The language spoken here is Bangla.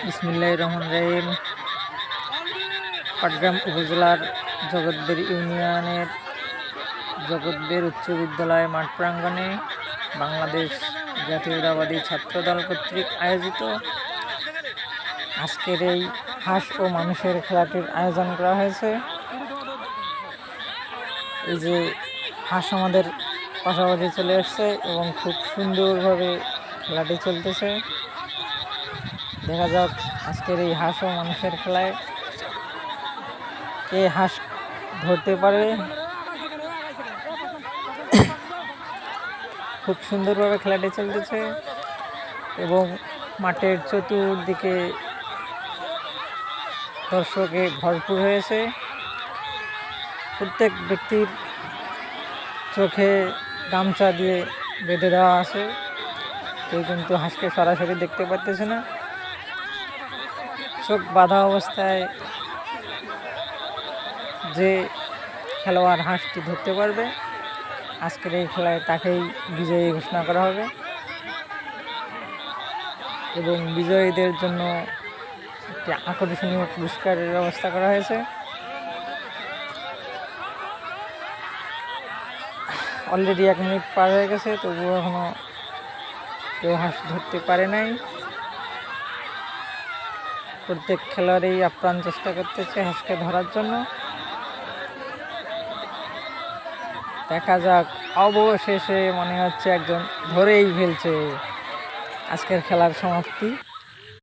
বিসমিল্লাহির রহমানির রহিম। পাটগ্রাম উপজেলার জগৎবের ইউনিয়নের জগৎবের উচ্চ বিদ্যালয় মাঠ প্রাঙ্গণে বাংলাদেশ জাতীয়তাবাদী ছাত্রদল কর্তৃক আয়োজিত আজকের এই হাঁস ও মানুষের খেলাটির আয়োজন করা হয়েছে। এই যে হাঁস আমাদের পাশাপাশি চলে আসছে এবং খুব সুন্দরভাবে খেলাটি চলতেছে। দেখা যাক আজকের এই হাঁস ও মানুষের খেলায় কে হাঁস ধরতে পারে। খুব সুন্দরভাবে খেলাটি চলতেছে এবং মাঠের চতুর্দিকে দর্শকে ভরপুর হয়েছে। প্রত্যেক ব্যক্তির চোখে গামছা দিয়ে বেঁধে দেওয়া আছে, কেউ কিন্তু হাঁসকে সরাসরি দেখতে পারতেছে না। চোখ বাঁধা অবস্থায় যে খেলোয়াড় হাঁসটি ধরতে পারবে আজকের এই খেলায় তাকেই বিজয়ী ঘোষণা করা হবে এবং বিজয়ীদের জন্য একটি আকর্ষণীয় পুরস্কারের ব্যবস্থা করা হয়েছে। অলরেডি 1 মিনিট পার হয়ে গেছে, তবুও এখনো কেউ হাঁস ধরতে পারে নাই। প্রত্যেক খেলোয়াড়ই আপ্রাণ চেষ্টা করতেছে হাঁসকে ধরার জন্য। দেখা যাক, অবশেষে মনে হচ্ছে একজন ধরেই ফেলছে। আজকের খেলার সমাপ্তি।